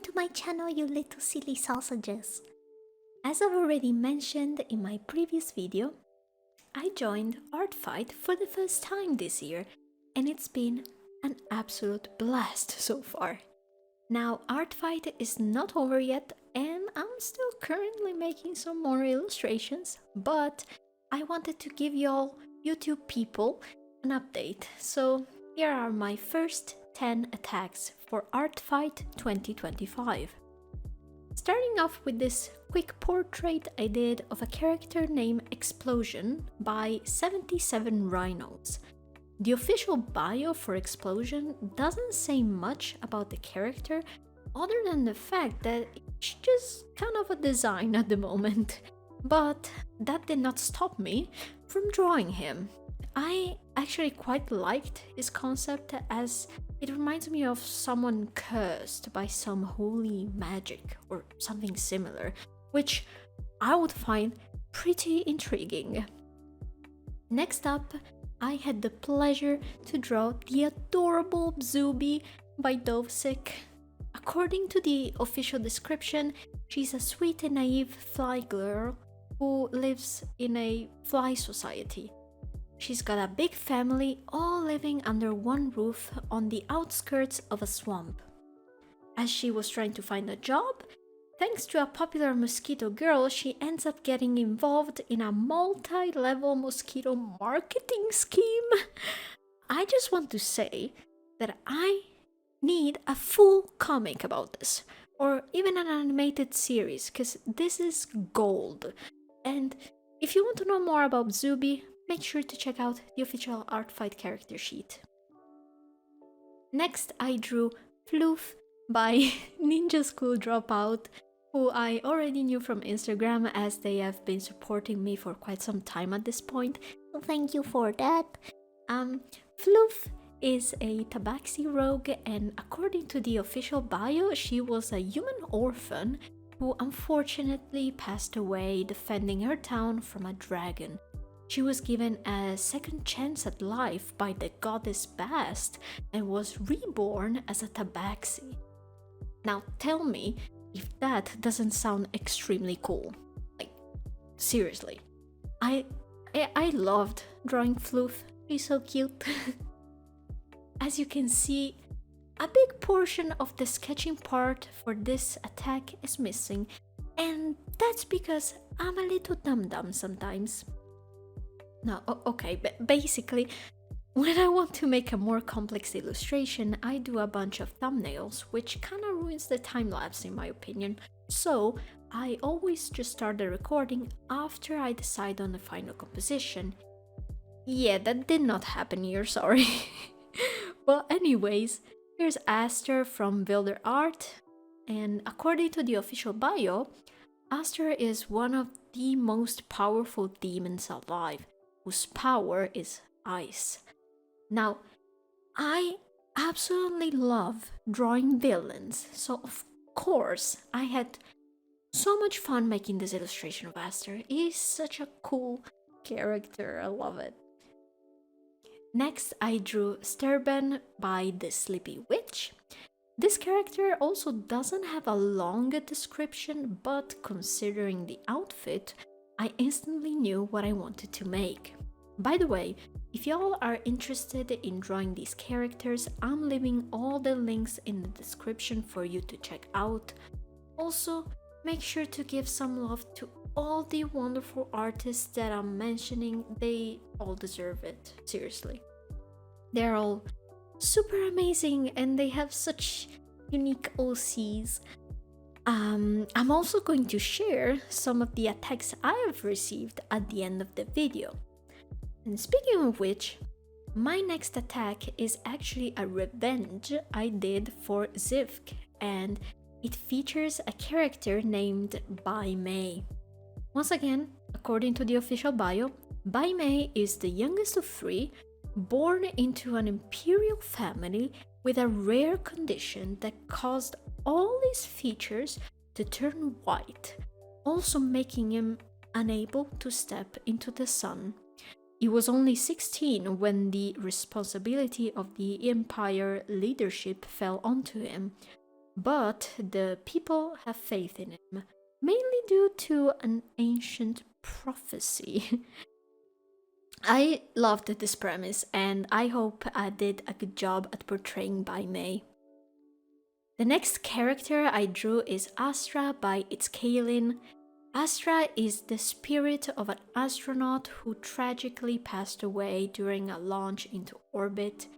to my channel, you little silly sausages. As I've already mentioned in my previous video, I joined Artfight for the first time this year, and it's been an absolute blast so far. Now, Artfight is not over yet, and I'm still currently making some more illustrations, but I wanted to give y'all YouTube people an update. So here are my first 10 attacks for Artfight 2025. Starting off with this quick portrait I did of a character named Explosion by 77 Rhinos. The official bio for Explosion doesn't say much about the character other than the fact that it's just kind of a design at the moment. But that did not stop me from drawing him. I actually quite liked his concept as it reminds me of someone cursed by some holy magic or something similar, which I would find pretty intriguing. Next up, I had the pleasure to draw the adorable Zubi by dovesick. According to the official description, she's a sweet and naive fly girl who lives in a fly society. She's got a big family, all living under one roof on the outskirts of a swamp. As she was trying to find a job, thanks to a popular mosquito girl, she ends up getting involved in a multi-level mosquito marketing scheme. I just want to say that I need a full comic about this, or even an animated series, because this is gold. And if you want to know more about Zubi, make sure to check out the official Artfight character sheet. Next, I drew Floof by Ninja School Dropout, who I already knew from Instagram as they have been supporting me for quite some time at this point. So thank you for that. Floof is a tabaxi rogue, and according to the official bio, she was a human orphan who unfortunately passed away defending her town from a dragon. She was given a second chance at life by the goddess Bast and was reborn as a tabaxi. Now tell me if that doesn't sound extremely cool. Like, seriously. I loved drawing Floof. She's so cute. As you can see, a big portion of the sketching part for this attack is missing, and that's because I'm a little dum-dum sometimes. No, okay, but basically, when I want to make a more complex illustration, I do a bunch of thumbnails, which kinda ruins the time-lapse in my opinion. So, I always just start the recording after I decide on the final composition. Yeah, that did not happen here, sorry. Well, anyways, here's Aster from VildrArt, and according to the official bio, Aster is one of the most powerful demons alive, whose power is ice. Now, I absolutely love drawing villains, so of course I had so much fun making this illustration of Aster. He's such a cool character, I love it. Next, I drew Sterben by TheSleepyWitch. This character also doesn't have a long description, but considering the outfit, I instantly knew what I wanted to make. By the way, if y'all are interested in drawing these characters, I'm leaving all the links in the description for you to check out. Also, make sure to give some love to all the wonderful artists that I'm mentioning. They all deserve it, seriously. They're all super amazing and they have such unique OCs. I'm also going to share some of the attacks I have received at the end of the video. And speaking of which, my next attack is actually a revenge I did for Zivc, and it features a character named Bai Mei. Once again, according to the official bio, Bai Mei is the youngest of three, born into an imperial family with a rare condition that caused all his features to turn white, also making him unable to step into the sun. He was only 16 when the responsibility of the Empire leadership fell onto him. but the people have faith in him, mainly due to an ancient prophecy. I loved this premise, and I hope I did a good job at portraying Bai Mei. The next character I drew is Astra by ItsKayleen. Astra is the spirit of an astronaut who tragically passed away during a launch into orbit.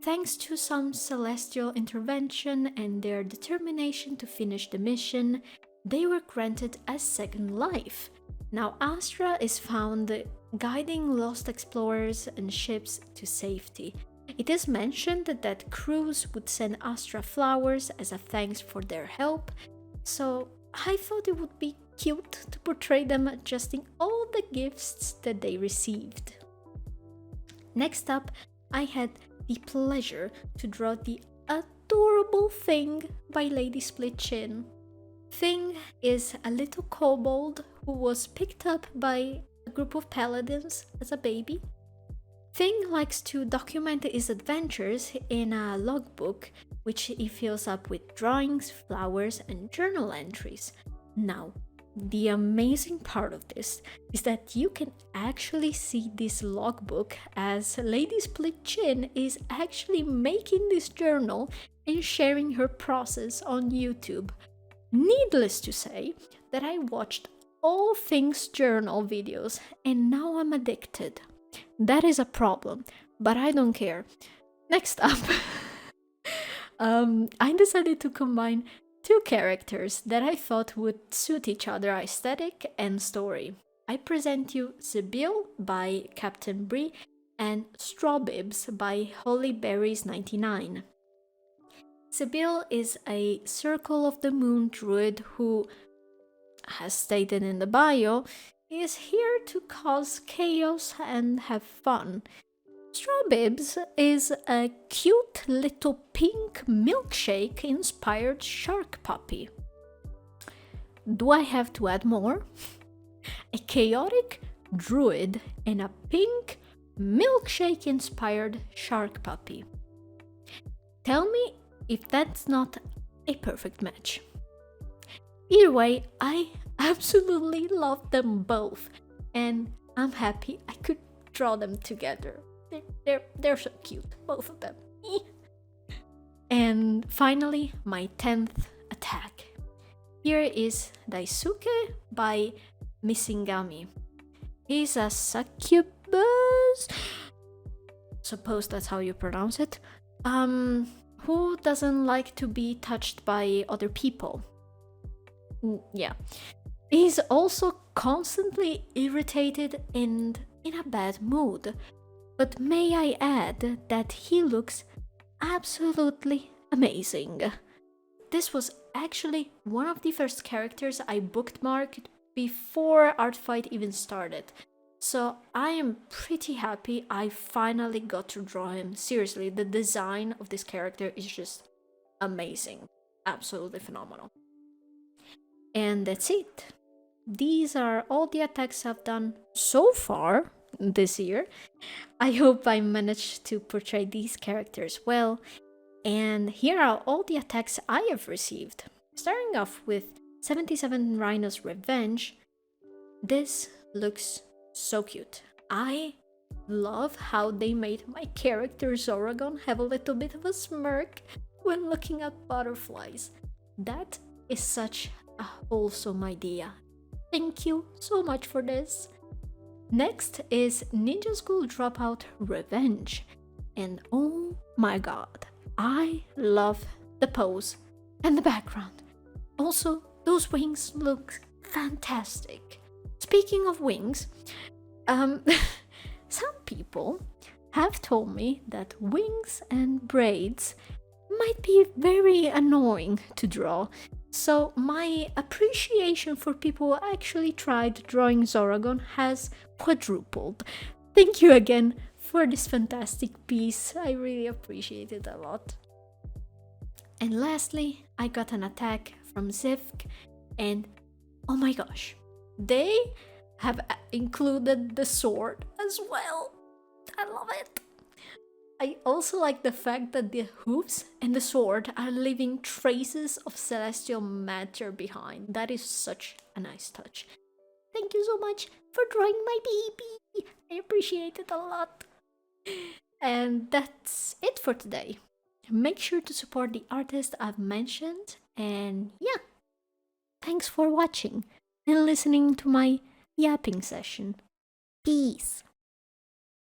Thanks to some celestial intervention and their determination to finish the mission, they were granted a second life. Now Astra is found guiding lost explorers and ships to safety. It is mentioned that crews would send Astra flowers as a thanks for their help, so I thought it would be cute to portray them adjusting all the gifts that they received. Next up, I had the pleasure to draw the adorable Thing by LadySplitChin. Thing is a little kobold who was picked up by a group of paladins as a baby. Thing likes to document his adventures in a logbook, which he fills up with drawings, flowers, and journal entries. Now, the amazing part of this is that you can actually see this logbook as LadySplitChin is actually making this journal and sharing her process on YouTube. Needless to say that I watched all Thing's journal videos and now I'm addicted. That is a problem, but I don't care. Next up, I decided to combine two characters that I thought would suit each other aesthetic and story. I present you Sibyl by CaptainBrie and Strawbibs by Hollyberries99. Sibyl is a Circle of the Moon druid who, as stated in the bio, is here to cause chaos and have fun. Strawbibs is a cute little pink milkshake inspired shark puppy. Do I have to add more? A chaotic druid and a pink milkshake inspired shark puppy. Tell me if that's not a perfect match. Either way, I absolutely love them both, and I'm happy I could draw them together. They're so cute, both of them. And finally, my 10th attack. Here is Daisuke by Missingami. He's a succubus, suppose that's how you pronounce it, who doesn't like to be touched by other people. Yeah. He's also constantly irritated and in a bad mood. But may I add that he looks absolutely amazing. This was actually one of the first characters I bookmarked before Artfight even started. So I am pretty happy I finally got to draw him. Seriously, the design of this character is just amazing. Absolutely phenomenal. And that's it. These are all the attacks I've done so far this year. I hope I managed to portray these characters well. And here are all the attacks I have received. Starting off with 77 Rhino's Revenge. This looks so cute. I love how they made my character Zoragon have a little bit of a smirk when looking at butterflies. That is such a wholesome idea. Thank you so much for this. Next is Ninja School Dropout Revenge. And oh my god, I love the pose and the background. Also, those wings look fantastic. Speaking of wings, some people have told me that wings and braids might be very annoying to draw. So my appreciation for people who actually tried drawing Zoragon has quadrupled. Thank you again for this fantastic piece. I really appreciate it a lot. And lastly, I got an attack from Zivc, and oh my gosh, they have included the sword as well. I love it. I also like the fact that the hooves and the sword are leaving traces of celestial matter behind. That is such a nice touch. Thank you so much for drawing my baby. I appreciate it a lot. And that's it for today. Make sure to support the artist I've mentioned. And yeah, thanks for watching and listening to my yapping session. Peace.